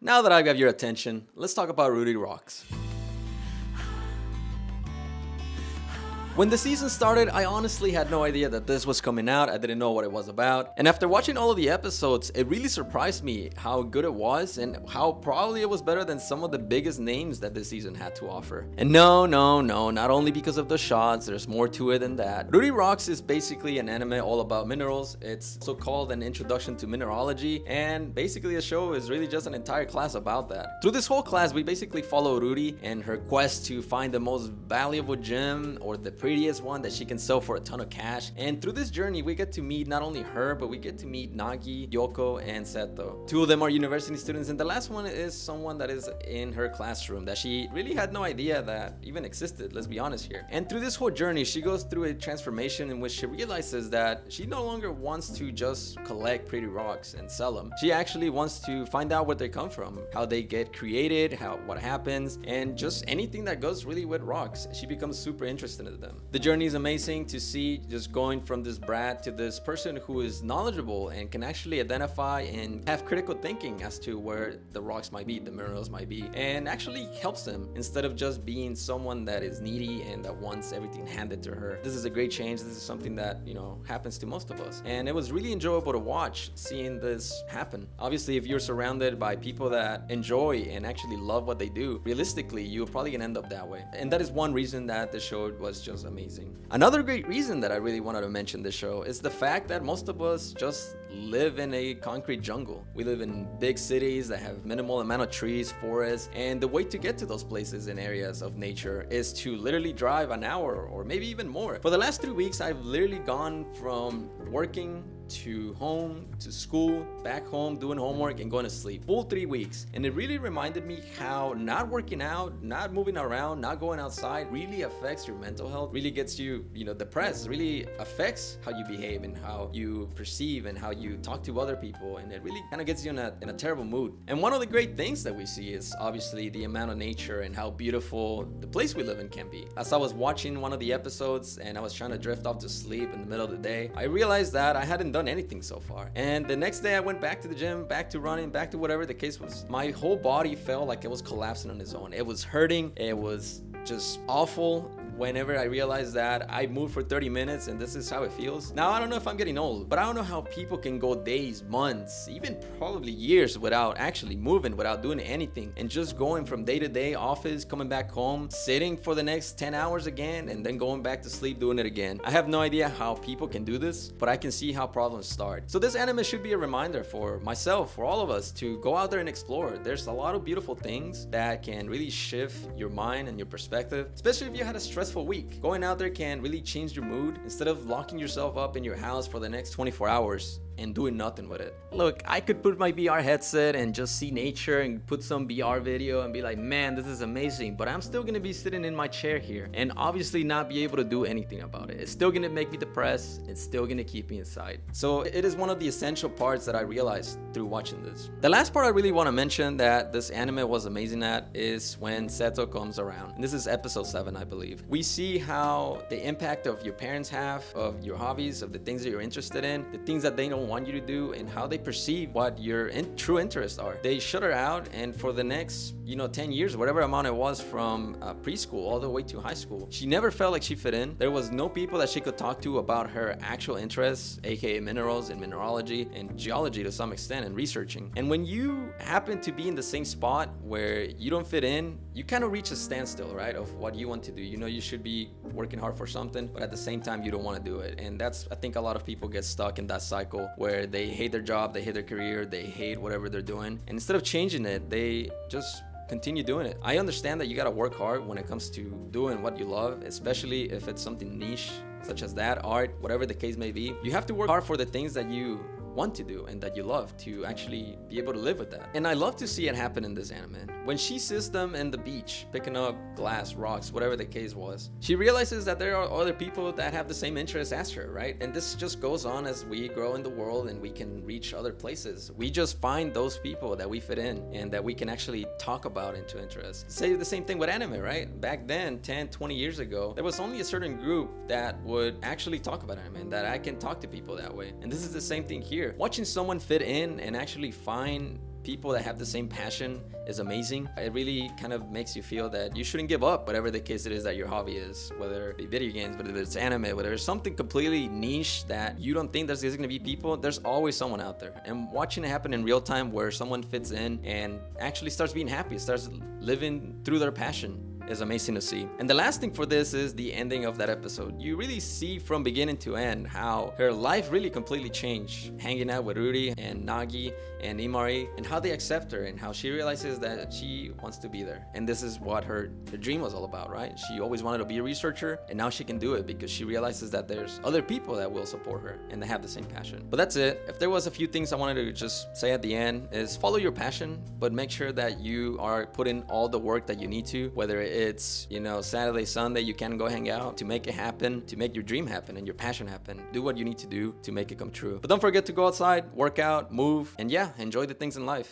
Now that I got your attention, let's talk about Ruri Rocks. When the season started, I honestly had no idea that this was coming out. I didn't know what it was about. And after watching all of the episodes, it really surprised me how good it was and how probably it was better than some of the biggest names that this season had to offer. And no, not only because of the shots, there's more to it than that. Ruri Rocks is basically an anime all about minerals. It's so-called an introduction to mineralogy, and basically the show is really just an entire class about that. Through this whole class, we basically follow Ruri and her quest to find the most valuable gem or the prettiest one that she can sell for a ton of cash. And through this journey, we get to meet not only her, but we get to meet Nagi, Yoko, and Seto. Two of them are university students, and the last one is someone that is in her classroom that she really had no idea that even existed, let's be honest here. And through this whole journey, she goes through a transformation in which she realizes that she no longer wants to just collect pretty rocks and sell them. She actually wants to find out where they come from, how they get created, what happens, and just anything that goes really with rocks. She becomes super interested in them. The journey is amazing to see, just going from this brat to this person who is knowledgeable and can actually identify and have critical thinking as to where the rocks might be, the minerals might be, and actually helps them instead of just being someone that is needy and that wants everything handed to her. This is a great change. This is something that, happens to most of us. And it was really enjoyable to watch seeing this happen. Obviously, if you're surrounded by people that enjoy and actually love what they do, realistically, you're probably gonna end up that way. And that is one reason that the show was just amazing. Another great reason that I really wanted to mention this show is the fact that most of us just live in a concrete jungle. We live in big cities that have minimal amount of trees, forests, and the way to get to those places and areas of nature is to literally drive an hour or maybe even more. For the last 3 weeks, I've literally gone from working to home, to school, back home, doing homework, and going to sleep. Full 3 weeks. And it really reminded me how not working out, not moving around, not going outside really affects your mental health, really gets you, depressed, really affects how you behave and how you perceive and how you talk to other people. And it really kind of gets you in a terrible mood. And one of the great things that we see is obviously the amount of nature and how beautiful the place we live in can be. As I was watching one of the episodes and I was trying to drift off to sleep in the middle of the day, I realized that I hadn't done anything so far. And the next day I went back to the gym, back to running, back to whatever the case was. My whole body felt like it was collapsing on its own. It was hurting. It was just awful. Whenever I realized that I moved for 30 minutes and this is how it feels. Now, I don't know if I'm getting old, but I don't know how people can go days, months, even probably years without actually moving, without doing anything, and just going from day to day, office, coming back home, sitting for the next 10 hours again, and then going back to sleep, doing it again. I have no idea how people can do this, but I can see how problems start. So this anime should be a reminder for myself, for all of us, to go out there and explore. There's a lot of beautiful things that can really shift your mind and your perspective, especially if you had a stressful week. Going out there can really change your mood. Instead of locking yourself up in your house for the next 24 hours and doing nothing with it. Look, I could put my VR headset and just see nature and put some VR video and be like, man, this is amazing, but I'm still gonna be sitting in my chair here and obviously not be able to do anything about it. It's still gonna make me depressed. It's still gonna keep me inside. So it is one of the essential parts that I realized through watching this. The last part I really wanna mention that this anime was amazing at is when Seto comes around. And this is episode 7, I believe. We see how the impact of your parents have, of your hobbies, of the things that you're interested in, the things that they don't want you to do, and how they perceive what your true interests are. They shut her out, and for the next 10 years, whatever amount it was from preschool all the way to high school, she never felt like she fit in. There was no people that she could talk to about her actual interests, aka minerals and mineralogy and geology to some extent, and researching. And when you happen to be in the same spot where you don't fit in, you kind of reach a standstill, right, of what you want to do. You should be working hard for something, but at the same time you don't want to do it. And that's, I think, a lot of people get stuck in that cycle where they hate their job, they hate their career, they hate whatever they're doing, and instead of changing it, they just continue doing it. I understand that you gotta work hard when it comes to doing what you love, especially if it's something niche such as that, art, whatever the case may be. You have to work hard for the things that you want to do and that you love to actually be able to live with that. And I love to see it happen in this anime. When she sees them in the beach, picking up glass, rocks, whatever the case was, she realizes that there are other people that have the same interests as her, right? And this just goes on as we grow in the world and we can reach other places. We just find those people that we fit in and that we can actually talk about into interests. Say the same thing with anime, right? Back then, 10, 20 years ago, there was only a certain group that would actually talk about anime and that I can talk to people that way. And this is the same thing here. Watching someone fit in and actually find people that have the same passion is amazing. It really kind of makes you feel that you shouldn't give up, whatever the case it is that your hobby is, whether it be video games, whether it's anime, whether it's something completely niche that you don't think there's going to be people, there's always someone out there. And watching it happen in real time where someone fits in and actually starts being happy, starts living through their passion, is amazing to see. And the last thing for this is the ending of that episode. You really see from beginning to end how her life really completely changed, hanging out with Ruri and Nagi and Imari, and how they accept her and how she realizes that she wants to be there. And this is what her dream was all about, right? She always wanted to be a researcher, and now she can do it because she realizes that there's other people that will support her and they have the same passion. But that's it. If there was a few things I wanted to just say at the end is follow your passion, but make sure that you are putting all the work that you need to, whether it's, Saturday, Sunday, you can go hang out to make it happen, to make your dream happen and your passion happen. Do what you need to do to make it come true. But don't forget to go outside, work out, move, and enjoy the things in life.